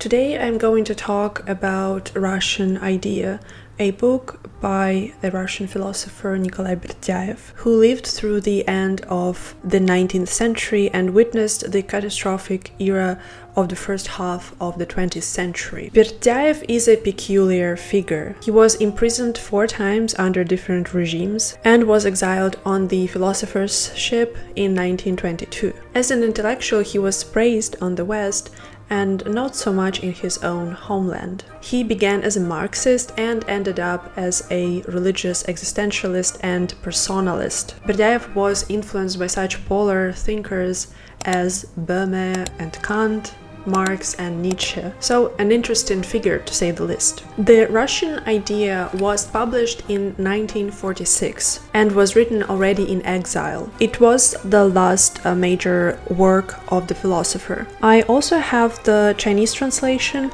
Today I'm going to talk about Russian Idea, a book by the Russian philosopher Nikolai Berdyaev, who lived through the end of the 19th century and witnessed the catastrophic era of the first half of the 20th century. Berdyaev is a peculiar figure. He was imprisoned 4 times under different regimes and was exiled on the philosopher's ship in 1922. As an intellectual, he was praised on the West and not so much in his own homeland. He began as a Marxist and ended up as a religious existentialist and personalist. Berdyaev was influenced by such polar thinkers as Doma and Kant, Marx and Nietzsche, so an interesting figure to say the least. The Russian Idea was published in 1946 and was written already in exile. It was the last major work of the philosopher. I also have the Chinese translation,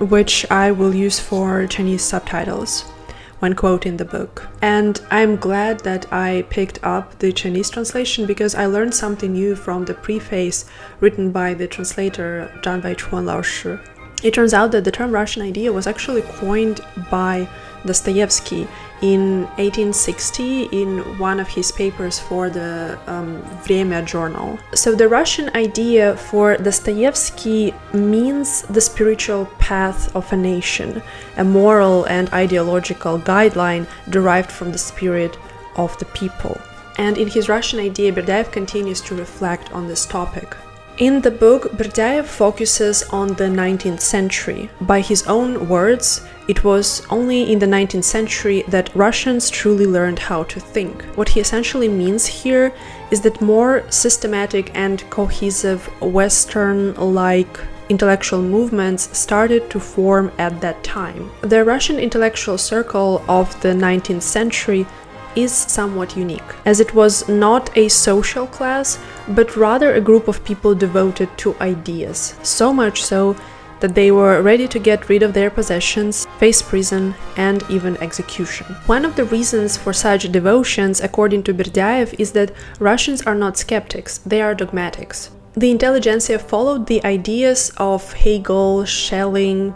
which I will use for Chinese subtitles when quoting the book. And I'm glad that I picked up the Chinese translation because I learned something new from the preface written by the translator Zhang Baichuan Lao Shi. It turns out that the term Russian Idea was actually coined by Dostoevsky in 1860 in one of his papers for the Время journal. So the Russian Idea for Dostoevsky means the spiritual path of a nation, a moral and ideological guideline derived from the spirit of the people. And in his Russian Idea, Berdyaev continues to reflect on this topic. In the book, Berdyaev focuses on the 19th century. By his own words, it was only in the 19th century that Russians truly learned how to think. What he essentially means here is that more systematic and cohesive Western-like intellectual movements started to form at that time. The Russian intellectual circle of the 19th century is somewhat unique, as it was not a social class, but rather a group of people devoted to ideas, so much so that they were ready to get rid of their possessions, face prison, and even execution. One of the reasons for such devotions, according to Berdyaev, is that Russians are not skeptics, they are dogmatics. The intelligentsia followed the ideas of Hegel, Schelling,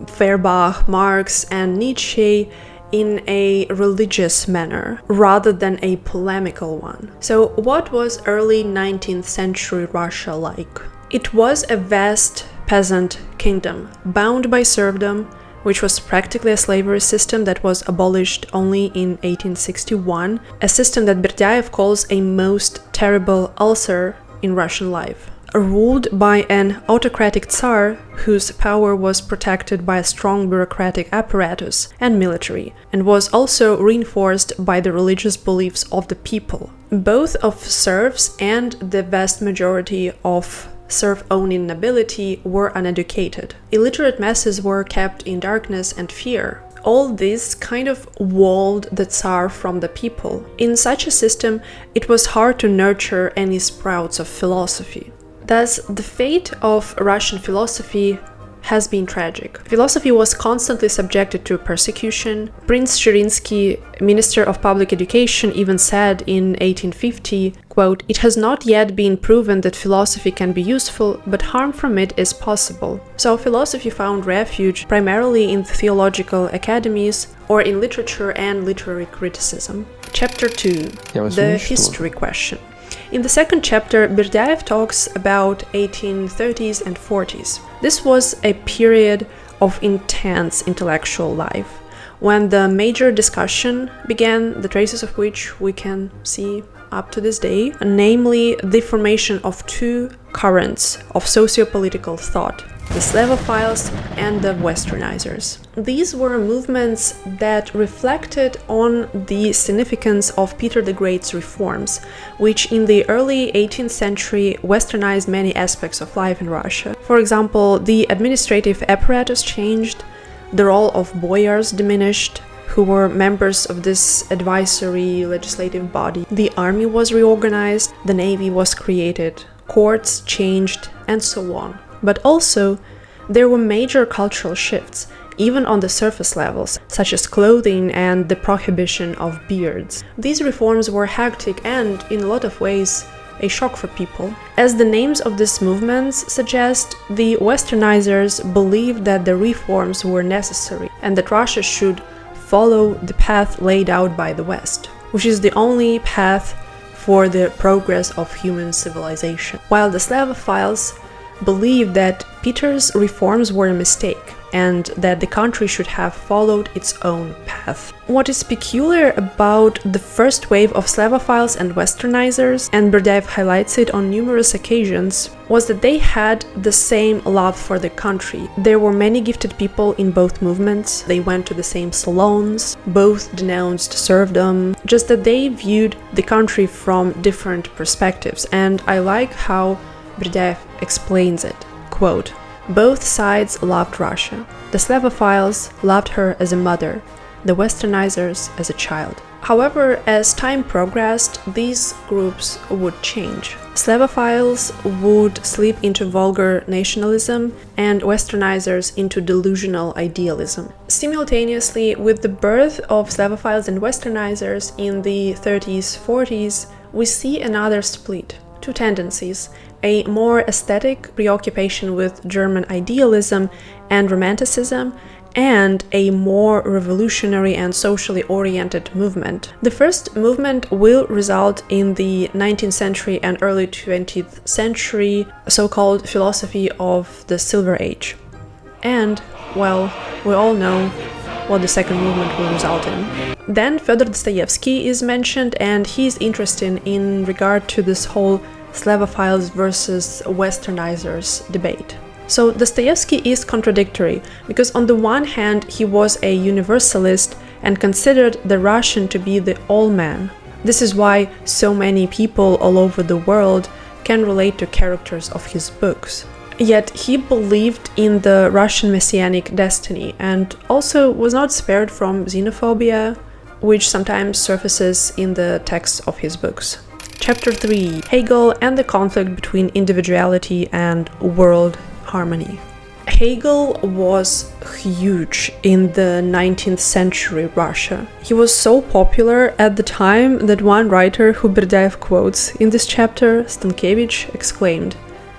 Feuerbach, Marx, and Nietzsche in a religious manner, rather than a polemical one. So what was early 19th century Russia like? It was a vast peasant kingdom, bound by serfdom, which was practically a slavery system that was abolished only in 1861, a system that Berdyaev calls a most terrible ulcer in Russian life. Ruled by an autocratic Tsar whose power was protected by a strong bureaucratic apparatus and military, and was also reinforced by the religious beliefs of the people. Both of serfs and the vast majority of serf-owning nobility were uneducated. Illiterate masses were kept in darkness and fear. All this kind of walled the Tsar from the people. In such a system, it was hard to nurture any sprouts of philosophy. Thus, the fate of Russian philosophy has been tragic. Philosophy was constantly subjected to persecution. Prince Sherinsky, Minister of Public Education, even said in 1850, quote, "It has not yet been proven that philosophy can be useful, but harm from it is possible." So philosophy found refuge primarily in theological academies or in literature and literary criticism. Chapter 2. The history question. In the second chapter, Berdyaev talks about 1830s and 40s. This was a period of intense intellectual life, when the major discussion began, the traces of which we can see up to this day, namely the formation of 2 currents of socio-political thought, the Slavophiles and the Westernizers. These were movements that reflected on the significance of Peter the Great's reforms, which in the early 18th century westernized many aspects of life in Russia. For example, the administrative apparatus changed, the role of boyars diminished, who were members of this advisory legislative body. The army was reorganized, the navy was created, courts changed, and so on. But also, there were major cultural shifts, even on the surface levels, such as clothing and the prohibition of beards. These reforms were hectic and, in a lot of ways, a shock for people. As the names of these movements suggest, the Westernizers believed that the reforms were necessary and that Russia should follow the path laid out by the West, which is the only path for the progress of human civilization. While the Slavophiles believed that Peter's reforms were a mistake and that the country should have followed its own path. What is peculiar about the first wave of Slavophiles and Westernizers, and Berdyaev highlights it on numerous occasions, was that they had the same love for the country. There were many gifted people in both movements, they went to the same salons, both denounced serfdom, just that they viewed the country from different perspectives, and I like how Berdyaev explains it. Quote, "Both sides loved Russia. The Slavophiles loved her as a mother, the Westernizers as a child." However, as time progressed, these groups would change. Slavophiles would slip into vulgar nationalism and Westernizers into delusional idealism. Simultaneously, with the birth of Slavophiles and Westernizers in the 30s, 40s, we see another split. Two tendencies: a more aesthetic preoccupation with German idealism and romanticism, and a more revolutionary and socially oriented movement. The first movement will result in the 19th century and early 20th century so-called philosophy of the Silver Age. And, well, we all know what the second movement will result in. Then Fyodor Dostoevsky is mentioned, and he's interesting in regard to this whole Slavophiles versus Westernizers debate. So Dostoevsky is contradictory, because on the one hand he was a universalist and considered the Russian to be the all-man. This is why so many people all over the world can relate to characters of his books. Yet he believed in the Russian messianic destiny and also was not spared from xenophobia, which sometimes surfaces in the texts of his books. Chapter 3: Hegel and the conflict between individuality and world harmony. Hegel was huge in the 19th century Russia. He was so popular at the time that one writer who Berdyaev quotes in this chapter, Stankiewicz, exclaimed,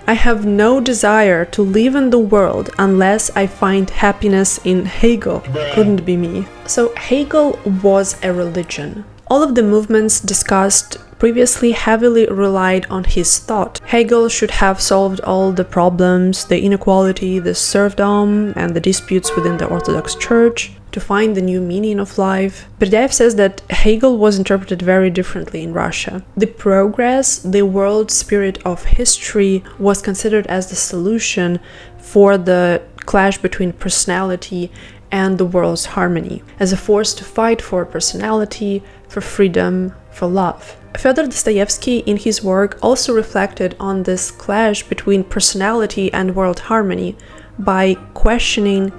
"I have no desire to live in the world unless I find happiness in Hegel." Couldn't be me. So Hegel was a religion. All of the movements discussed previously heavily relied on his thought. Hegel should have solved all the problems, the inequality, the serfdom, and the disputes within the Orthodox Church to find the new meaning of life. Berdyaev says that Hegel was interpreted very differently in Russia. The progress, the world spirit of history was considered as the solution for the clash between personality and the world's harmony, as a force to fight for personality, for freedom, for love. Fyodor Dostoevsky in his work also reflected on this clash between personality and world harmony by questioning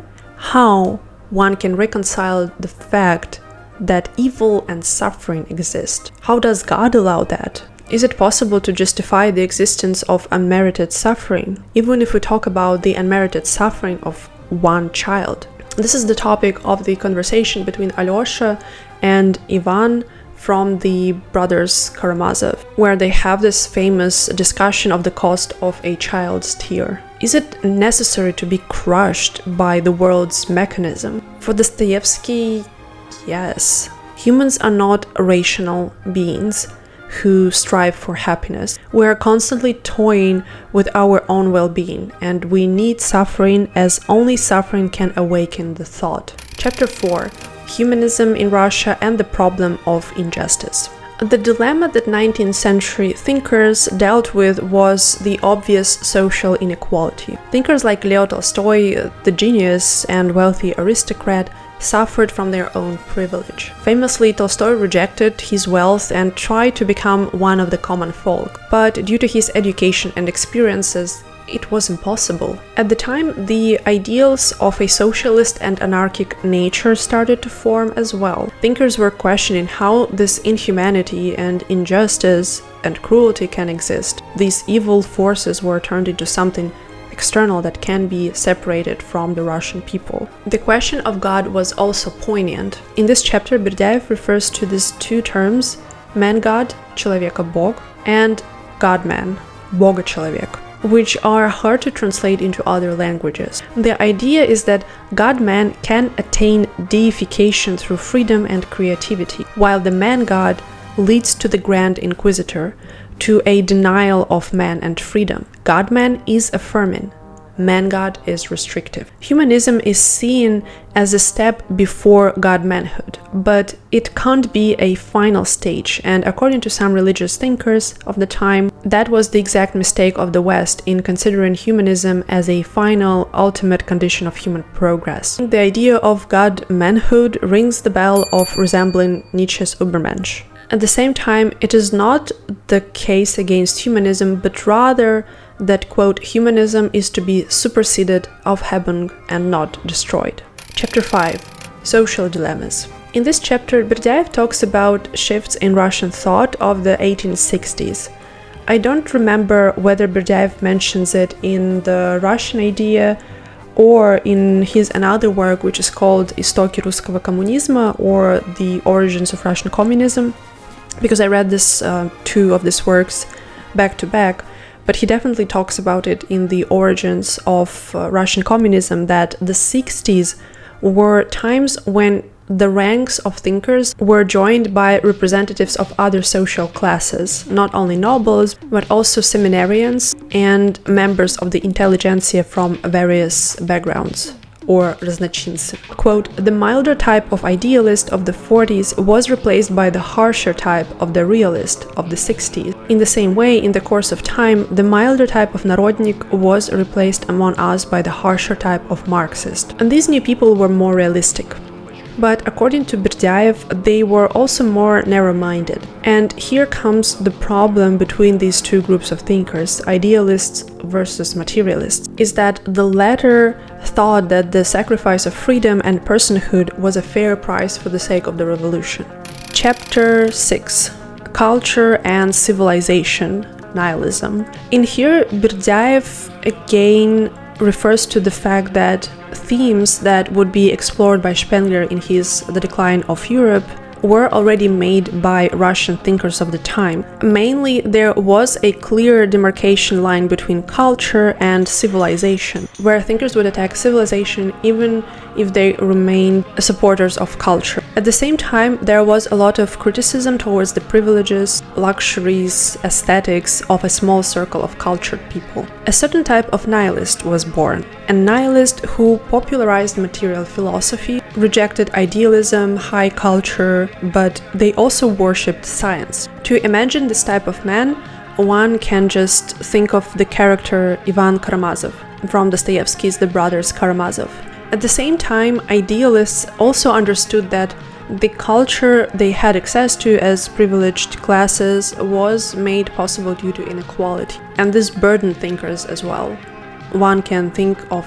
how one can reconcile the fact that evil and suffering exist. How does God allow that? Is it possible to justify the existence of unmerited suffering, even if we talk about the unmerited suffering of one child? This is the topic of the conversation between Alyosha and Ivan from the brothers Karamazov, where they have this famous discussion of the cost of a child's tear. Is it necessary to be crushed by the world's mechanism? For Dostoevsky, yes. Humans are not rational beings who strive for happiness. We are constantly toying with our own well-being, and we need suffering, as only suffering can awaken the thought. Chapter 4: Humanism in Russia and the problem of injustice. The dilemma that 19th century thinkers dealt with was the obvious social inequality. Thinkers like Leo Tolstoy, the genius and wealthy aristocrat, suffered from their own privilege. Famously, Tolstoy rejected his wealth and tried to become one of the common folk, but due to his education and experiences, it was impossible. At the time, the ideals of a socialist and anarchic nature started to form as well. Thinkers were questioning how this inhumanity and injustice and cruelty can exist. These evil forces were turned into something external that can be separated from the Russian people. The question of God was also poignant. In this chapter, Berdyaev refers to these two terms, man-God, человека-Бог, and God-man, Бога-человек, which are hard to translate into other languages. The idea is that God-man can attain deification through freedom and creativity, while the man-God leads to the Grand Inquisitor, to a denial of man and freedom. God-man is affirming, man-God is restrictive. Humanism is seen as a step before God-manhood, but it can't be a final stage, and according to some religious thinkers of the time, that was the exact mistake of the West in considering humanism as a final, ultimate condition of human progress. The idea of God-manhood rings the bell of resembling Nietzsche's Übermensch. At the same time, it is not the case against humanism, but rather that, quote, humanism is to be superseded, aufhebung, and not destroyed. Chapter 5. Social Dilemmas. In this chapter, Berdyaev talks about shifts in Russian thought of the 1860s. I don't remember whether Berdyaev mentions it in the Russian idea or in his another work, which is called Istoki Russkogo Kommunizma, or The Origins of Russian Communism, because I read two of these works back to back. But he definitely talks about it in The Origins of Russian Communism, that the 60s were times when the ranks of thinkers were joined by representatives of other social classes, not only nobles, but also seminarians and members of the intelligentsia from various backgrounds, or разночинцы. Quote, the milder type of idealist of the 40s was replaced by the harsher type of the realist of the 60s. In the same way, in the course of time, the milder type of народник was replaced among us by the harsher type of Marxist. And these new people were more realistic. But according to Berdyaev, they were also more narrow-minded. And here comes the problem between these two groups of thinkers, idealists versus materialists, is that the latter thought that the sacrifice of freedom and personhood was a fair price for the sake of the revolution. Chapter 6. Culture and Civilization, Nihilism. In here, Berdyaev again refers to the fact that themes that would be explored by Spengler in his The Decline of Europe were already made by Russian thinkers of the time. Mainly, there was a clear demarcation line between culture and civilization, where thinkers would attack civilization even if they remained supporters of culture. At the same time, there was a lot of criticism towards the privileges, luxuries, aesthetics of a small circle of cultured people. A certain type of nihilist was born, a nihilist who popularized material philosophy, rejected idealism, high culture, but they also worshipped science. To imagine this type of man, one can just think of the character Ivan Karamazov from Dostoevsky's The Brothers Karamazov. At the same time, idealists also understood that the culture they had access to as privileged classes was made possible due to inequality. And this burdened thinkers as well. One can think of,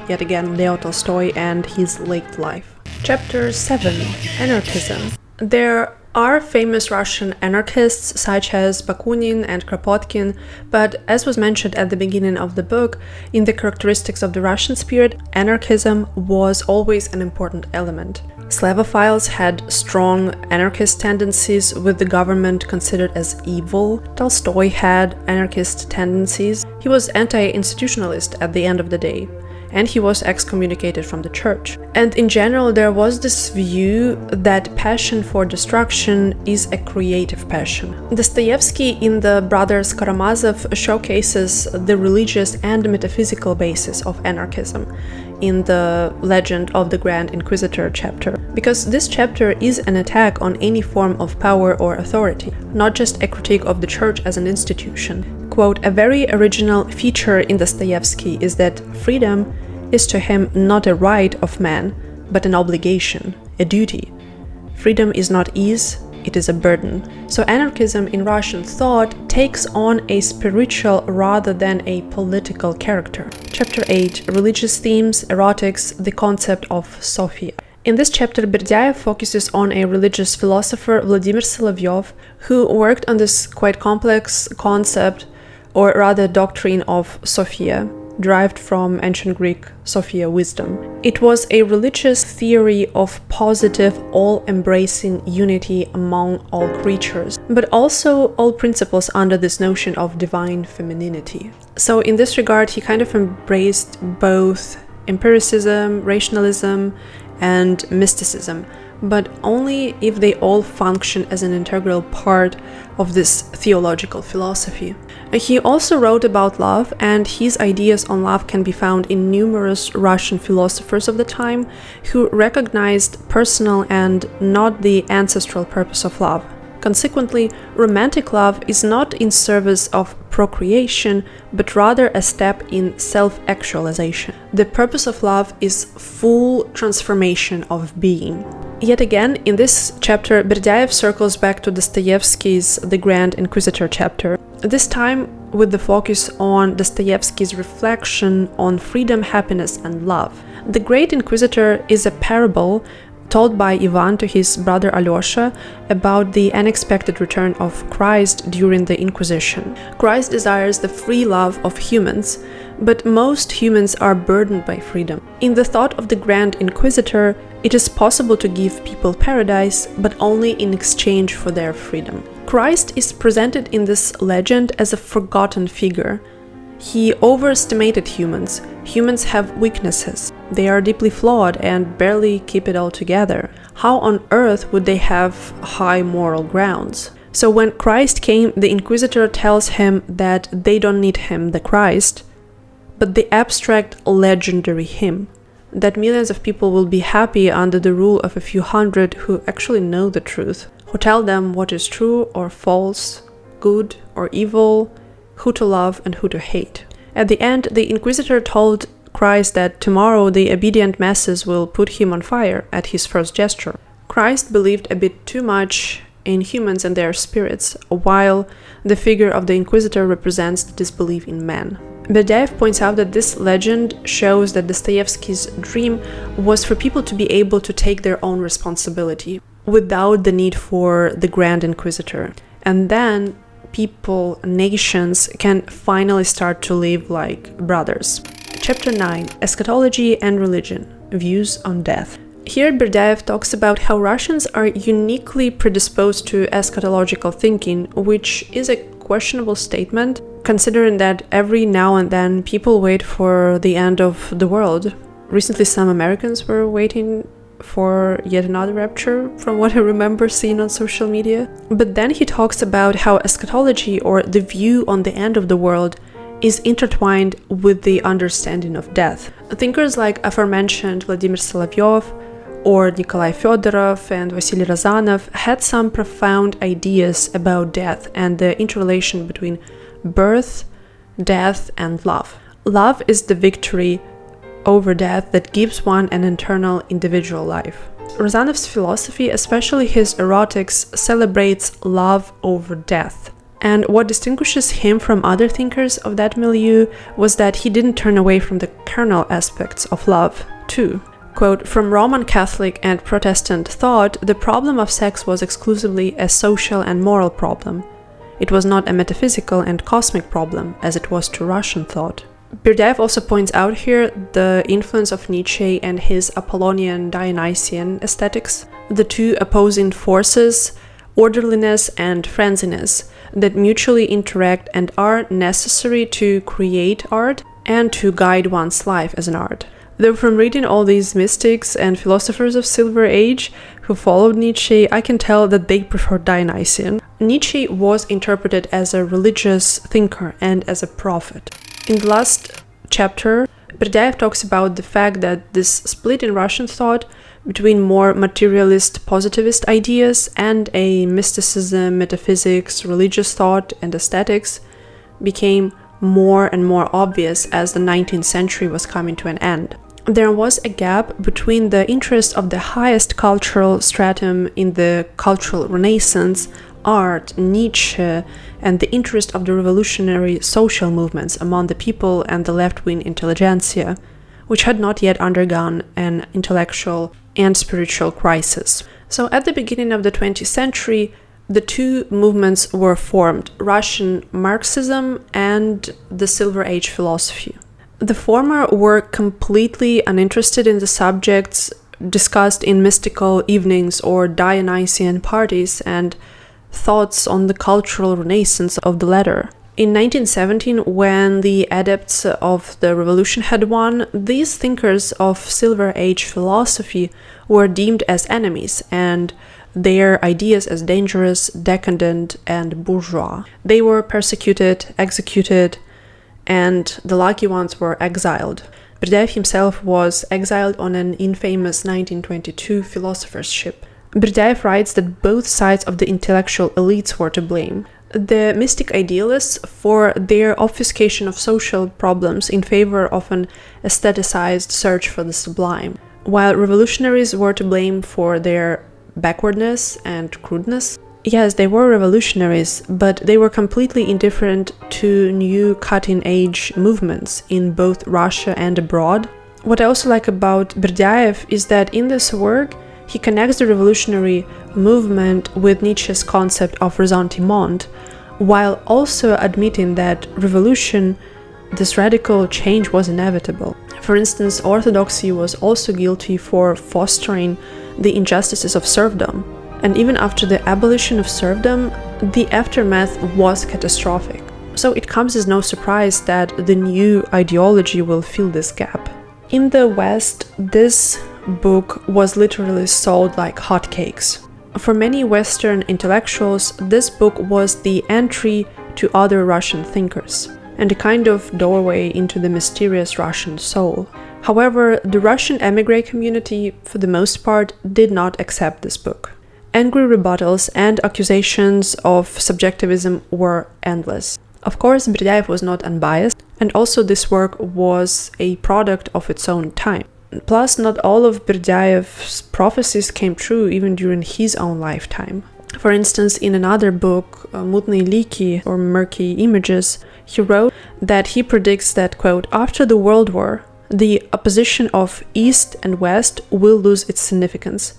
yet again, Leo Tolstoy and his late life. Chapter 7. Anarchism. There are famous Russian anarchists such as Bakunin and Kropotkin, but as was mentioned at the beginning of the book, in the characteristics of the Russian spirit, anarchism was always an important element. Slavophiles had strong anarchist tendencies, with the government considered as evil. Tolstoy had anarchist tendencies. He was anti-institutionalist at the end of the day, and he was excommunicated from the church. And in general, there was this view that passion for destruction is a creative passion. Dostoevsky in The Brothers Karamazov showcases the religious and metaphysical basis of anarchism in the Legend of the Grand Inquisitor chapter, because this chapter is an attack on any form of power or authority, not just a critique of the church as an institution. Quote, a very original feature in Dostoevsky is that freedom is to him not a right of man, but an obligation, a duty. Freedom is not ease, it is a burden. So anarchism in Russian thought takes on a spiritual rather than a political character. Chapter 8. Religious themes, erotics, the concept of Sophia. In this chapter, Berdyaev focuses on a religious philosopher, Vladimir Solovyov, who worked on this quite complex concept, or rather doctrine, of Sophia. derived from ancient Greek Sophia, wisdom. It was a religious theory of positive, all-embracing unity among all creatures, but also all principles under this notion of divine femininity. So in this regard, he kind of embraced both empiricism, rationalism, and mysticism, but only if they all function as an integral part of this theological philosophy. He also wrote about love, and his ideas on love can be found in numerous Russian philosophers of the time who recognized personal and not the ancestral purpose of love. Consequently, romantic love is not in service of procreation, but rather a step in self-actualization. The purpose of love is full transformation of being. Yet again, in this chapter, Berdyaev circles back to Dostoevsky's The Grand Inquisitor chapter, this time with the focus on Dostoevsky's reflection on freedom, happiness, and love. The Great Inquisitor is a parable told by Ivan to his brother Alyosha about the unexpected return of Christ during the Inquisition. Christ desires the free love of humans, but most humans are burdened by freedom. In the thought of the Grand Inquisitor, it is possible to give people paradise, but only in exchange for their freedom. Christ is presented in this legend as a forgotten figure. He overestimated humans. Humans have weaknesses. They are deeply flawed and barely keep it all together. How on earth would they have high moral grounds? So when Christ came, the Inquisitor tells him that they don't need him, the Christ, but the abstract legendary him. That millions of people will be happy under the rule of a few hundred who actually know the truth, who tell them what is true or false, good or evil, who to love and who to hate. At the end, the Inquisitor told Christ that tomorrow the obedient masses will put him on fire at his first gesture. Christ believed a bit too much in humans and their spirits, while the figure of the Inquisitor represents the disbelief in man. Berdyaev points out that this legend shows that Dostoevsky's dream was for people to be able to take their own responsibility without the need for the Grand Inquisitor. And then people, nations, can finally start to live like brothers. Chapter 9. Eschatology and Religion. Views on Death. Here Berdyaev talks about how Russians are uniquely predisposed to eschatological thinking, which is a questionable statement, considering that every now and then people wait for the end of the world. Recently some Americans were waiting for yet another rapture, from what I remember seeing on social media. But then he talks about how eschatology, or the view on the end of the world, is intertwined with the understanding of death. Thinkers like aforementioned Vladimir Solovyov or Nikolai Fyodorov and Vasily Rozanov had some profound ideas about death and the interrelation between birth, death, and love. Love is the victory over death that gives one an eternal individual life. Rozanov's philosophy, especially his erotics, celebrates love over death. And what distinguishes him from other thinkers of that milieu was that he didn't turn away from the carnal aspects of love, too. Quote, "From Roman Catholic and Protestant thought, the problem of sex was exclusively a social and moral problem. It was not a metaphysical and cosmic problem, as it was to Russian thought." Berdyaev also points out here the influence of Nietzsche and his Apollonian Dionysian aesthetics, the two opposing forces, orderliness and frenziness, that mutually interact and are necessary to create art and to guide one's life as an art. Though from reading all these mystics and philosophers of Silver Age who followed Nietzsche, I can tell that they preferred Dionysian. Nietzsche was interpreted as a religious thinker and as a prophet. In the last chapter, Berdyaev talks about the fact that this split in Russian thought between more materialist, positivist ideas and a mysticism, metaphysics, religious thought, and aesthetics became more and more obvious as the 19th century was coming to an end. There was a gap between the interest of the highest cultural stratum in the cultural renaissance, art, Nietzsche, and the interest of the revolutionary social movements among the people and the left-wing intelligentsia, which had not yet undergone an intellectual and spiritual crisis. So at the beginning of the 20th century, the two movements were formed, Russian Marxism and the Silver Age philosophy. The former were completely uninterested in the subjects discussed in mystical evenings or Dionysian parties and thoughts on the cultural renaissance of the latter. In 1917, when the adepts of the revolution had won, these thinkers of Silver Age philosophy were deemed as enemies and their ideas as dangerous, decadent, and bourgeois. They were persecuted, executed, and the lucky ones were exiled. Berdyaev himself was exiled on an infamous 1922 philosopher's ship. Berdyaev writes that both sides of the intellectual elites were to blame. The mystic idealists for their obfuscation of social problems in favor of an aestheticized search for the sublime, while revolutionaries were to blame for their backwardness and crudeness. Yes, they were revolutionaries, but they were completely indifferent to new cutting-edge movements in both Russia and abroad. What I also like about Berdyaev is that in this work, he connects the revolutionary movement with Nietzsche's concept of ressentiment, while also admitting that revolution, this radical change, was inevitable. For instance, orthodoxy was also guilty for fostering the injustices of serfdom. And even after the abolition of serfdom, the aftermath was catastrophic. So it comes as no surprise that the new ideology will fill this gap. In the West, this book was literally sold like hotcakes. For many Western intellectuals, this book was the entry to other Russian thinkers and a kind of doorway into the mysterious Russian soul. However, the Russian émigré community, for the most part, did not accept this book. Angry rebuttals and accusations of subjectivism were endless. Of course, Berdyaev was not unbiased, and also this work was a product of its own time. Plus, not all of Berdyaev's prophecies came true even during his own lifetime. For instance, in another book, Mutные лики, or Murky Images, he wrote that he predicts that, quote, after the World War, the opposition of East and West will lose its significance.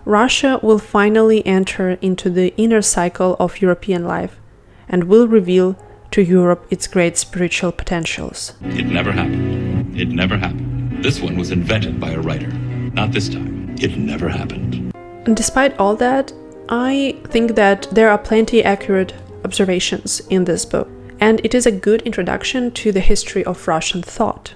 Russia will finally enter into the inner cycle of European life and will reveal to Europe its great spiritual potentials. It never happened. It never happened. This one was invented by a writer. Not this time. It never happened. And despite all that, I think that there are plenty accurate observations in this book, and it is a good introduction to the history of Russian thought.